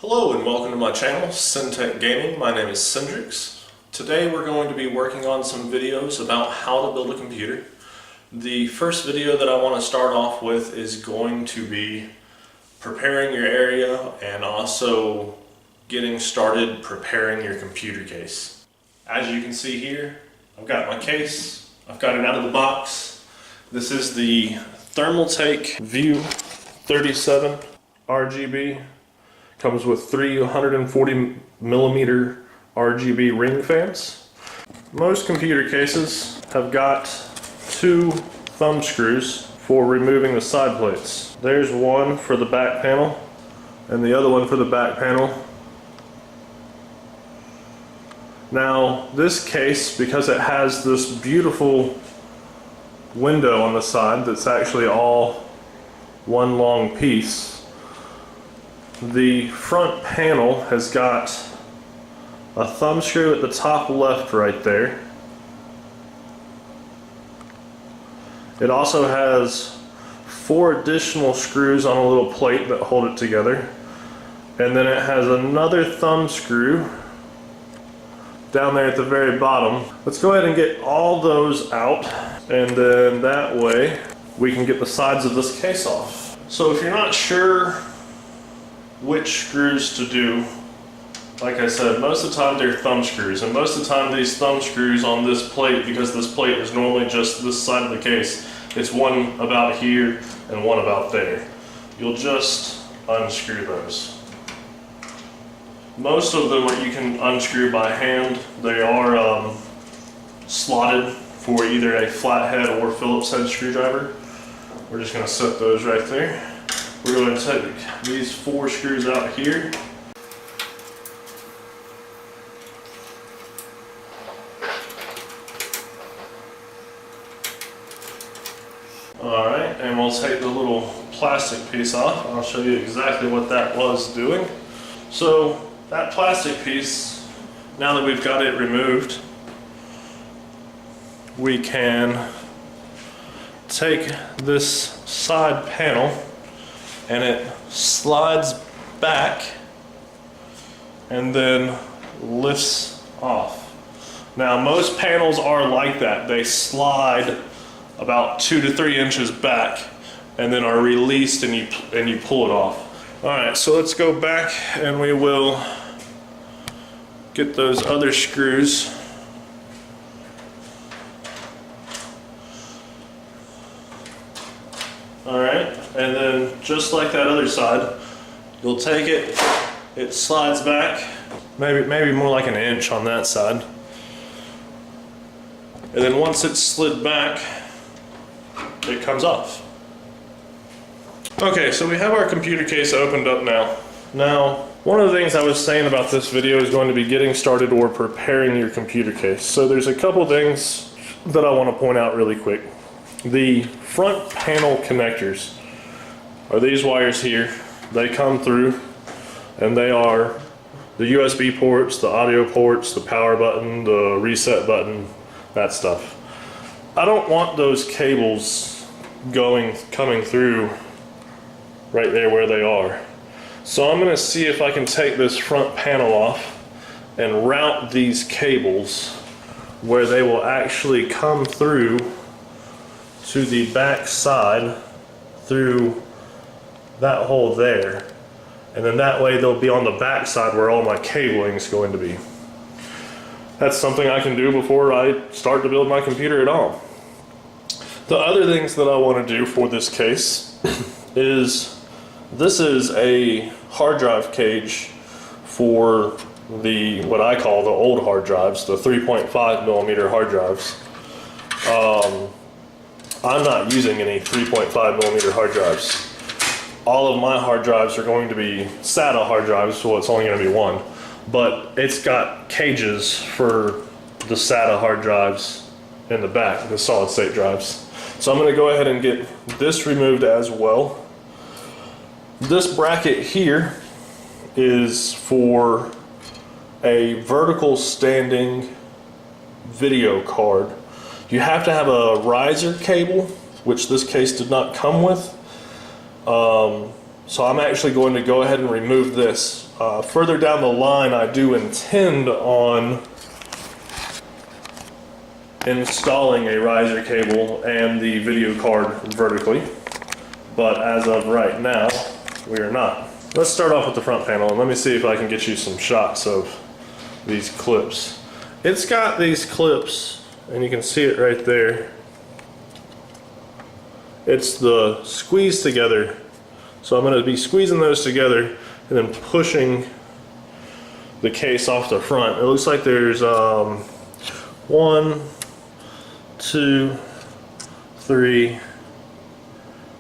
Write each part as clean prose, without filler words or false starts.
Hello and welcome to my channel, SynTech Gaming. My name is Cendrix. Today we're going to be working on some videos about how to build a computer. The first video that I want to start off with is going to be preparing your area and also getting started preparing your computer case. As you can see here, I've got my case. I've got it out of the box. This is the Thermaltake View 37 RGB. Comes with 340 millimeter RGB ring fans. Most computer cases have got two thumb screws for removing the side plates. There's one for the back panel and the other one for the back panel. Now this case, because it has this beautiful window on the side that's actually all one long piece, the front panel has got a thumb screw at the top left right there. It also has 4 additional screws on a little plate that hold it together. And then it has another thumb screw down there at the very bottom. Let's go ahead and get all those out, and then that way we can get the sides of this case off. So if you're not sure which screws to do, like I said, most of the time they're thumb screws, and most of the time these thumb screws on this plate, because this plate is normally just this side of the case, it's one about here and one about there. You'll just unscrew those. Most of them you can unscrew by hand. They are slotted for either a flathead or Phillips head screwdriver. We're just going to set those right there. We're going to take these 4 screws out here. Alright, and we'll take the little plastic piece off. I'll show you exactly what that was doing. So that plastic piece, now that we've got it removed, we can take this side panel and it slides back and then lifts off. Now most panels are like that. They slide about 2 to 3 inches back and then are released and you pull it off. Alright, so let's go back and we will get those other screws. Alright, and then just like that other side, you'll take it, it slides back, maybe more like an inch on that side. And then once it's slid back, it comes off. Okay, so we have our computer case opened up now. Now, one of the things I was saying about this video is going to be getting started or preparing your computer case. So there's a couple things that I want to point out really quick. The front panel connectors are these wires here. They come through and they are the USB ports, the audio ports, the power button, the reset button, that stuff. I don't want those cables coming through right there where they are. So I'm going to see if I can take this front panel off and route these cables where they will actually come through to the back side through that hole there, and then that way they'll be on the back side where all my cabling is going to be. That's something I can do before I start to build my computer at all. The other things that I want to do for this case is, this is a hard drive cage for the, what I call the old hard drives, the 3.5 millimeter hard drives. I'm not using any 3.5 millimeter hard drives. All of my hard drives are going to be SATA hard drives, so it's only going to be one. But it's got cages for the SATA hard drives in the back, the solid state drives. So I'm going to go ahead and get this removed as well. This bracket here is for a vertical standing video card. You have to have a riser cable, which this case did not come with. So I'm actually going to go ahead and remove this. Further down the line, I do intend on installing a riser cable and the video card vertically, but as of right now, we are not. Let's start off with the front panel and let me see if I can get you some shots of these clips. It's got these clips, and you can see it right there. It's the squeeze together. So I'm going to be squeezing those together and then pushing the case off the front. It looks like there's 1, 2, 3,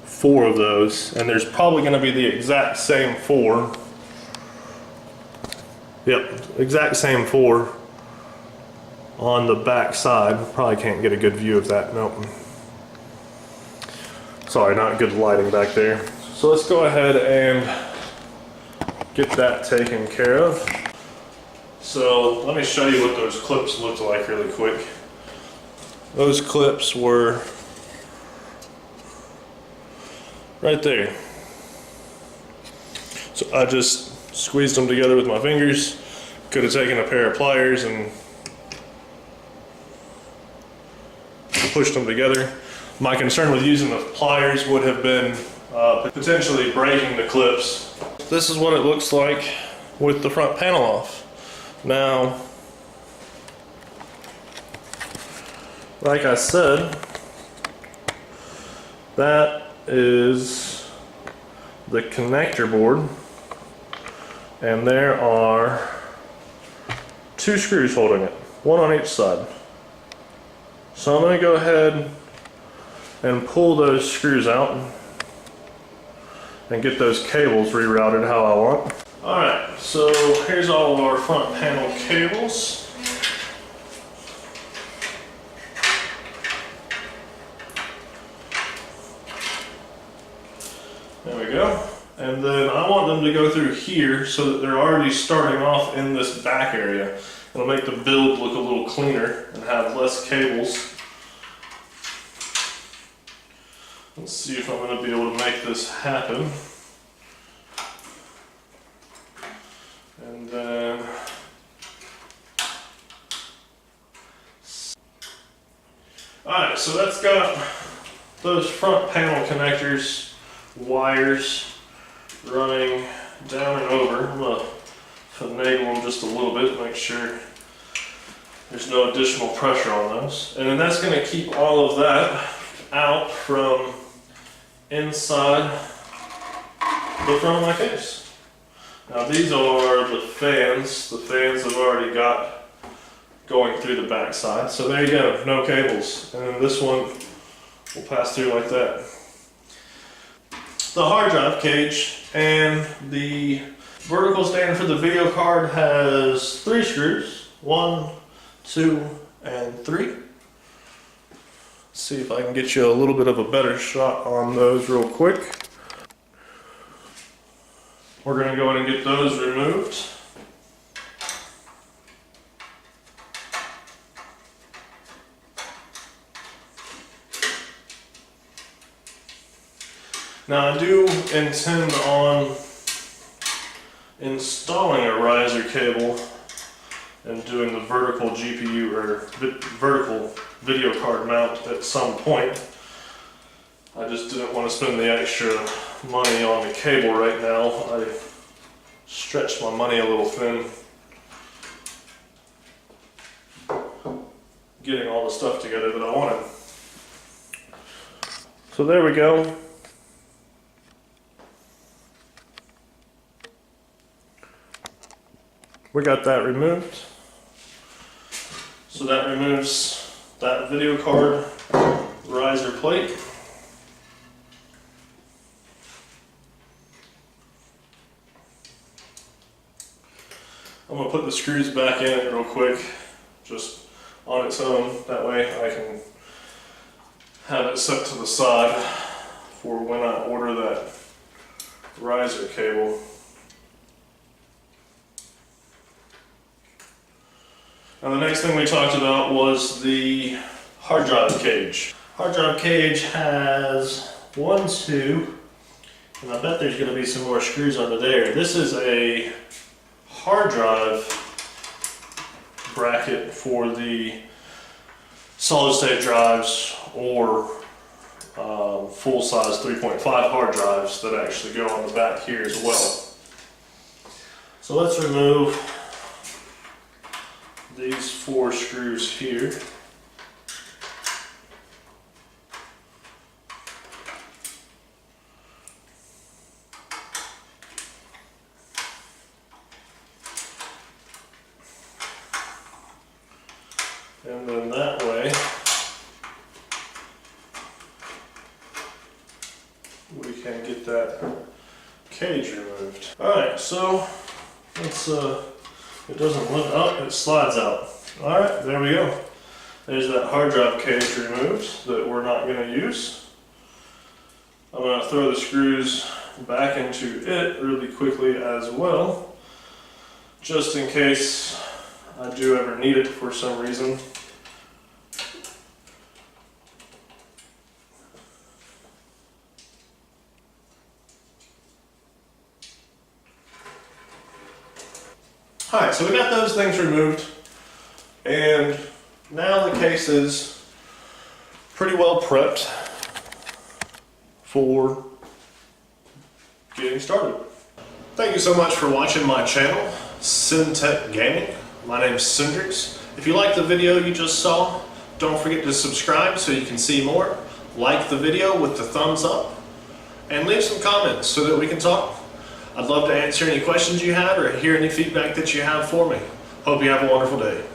4 of those, and there's probably going to be the exact same 4. Yep, exact same 4 on the back side. Probably can't get a good view of that. Nope. Sorry, not good lighting back there. So let's go ahead and get that taken care of. So let me show you what those clips looked like really quick. Those clips were right there. So I just squeezed them together with my fingers. Could have taken a pair of pliers and pushed them together. My concern with using the pliers would have been potentially breaking the clips. This is what it looks like with the front panel off. Now, like I said, that is the connector board, and there are 2 screws holding it, 1 on each side. So I'm going to go ahead and pull those screws out and get those cables rerouted how I want. Alright, so here's all of our front panel cables. There we go. And then I want them to go through here so that they're already starting off in this back area. It'll make the build look a little cleaner and have less cables. Let's see if I'm going to be able to make this happen. And then alright, so that's got those front panel connectors, wires running down and over. I'm going to finagle them just a little bit to make sure there's no additional pressure on those. And then that's going to keep all of that out from inside the front of my case. Now these are the fans. The fans I've already got going through the back side. So there you go, no cables. And then this one will pass through like that. The hard drive cage and the vertical stand for the video card has 3 screws. 1, 2, and 3. See if I can get you a little bit of a better shot on those real quick. We're going to go in and get those removed. Now I do intend on installing a riser cable and doing the vertical GPU or vertical video card mount at some point. I just didn't want to spend the extra money on the cable right now. I stretched my money a little thin getting all the stuff together that I wanted. So there we go. We got that removed. So that removes that video card riser plate. I'm going to put the screws back in it real quick, just on its own. That way I can have it set to the side for when I order that riser cable. Now the next thing we talked about was the hard drive cage. Hard drive cage has 1, 2, and I bet there's going to be some more screws under there. This is a hard drive bracket for the solid state drives or full-size 3.5 hard drives that actually go on the back here as well. So let's remove these 4 screws here. And then that way we can get that cage removed. Alright, so let's it doesn't lift up, it slides out. Alright, there we go. There's that hard drive cage removed that we're not going to use. I'm going to throw the screws back into it really quickly as well, just in case I do ever need it for some reason. Alright, so we got those things removed, and now the case is pretty well prepped for getting started. Thank you so much for watching my channel, SynTech Gaming. My name's Cindrix. If you liked the video you just saw, don't forget to subscribe so you can see more. Like the video with the thumbs up, and leave some comments so that we can talk. I'd love to answer any questions you have or hear any feedback that you have for me. Hope you have a wonderful day.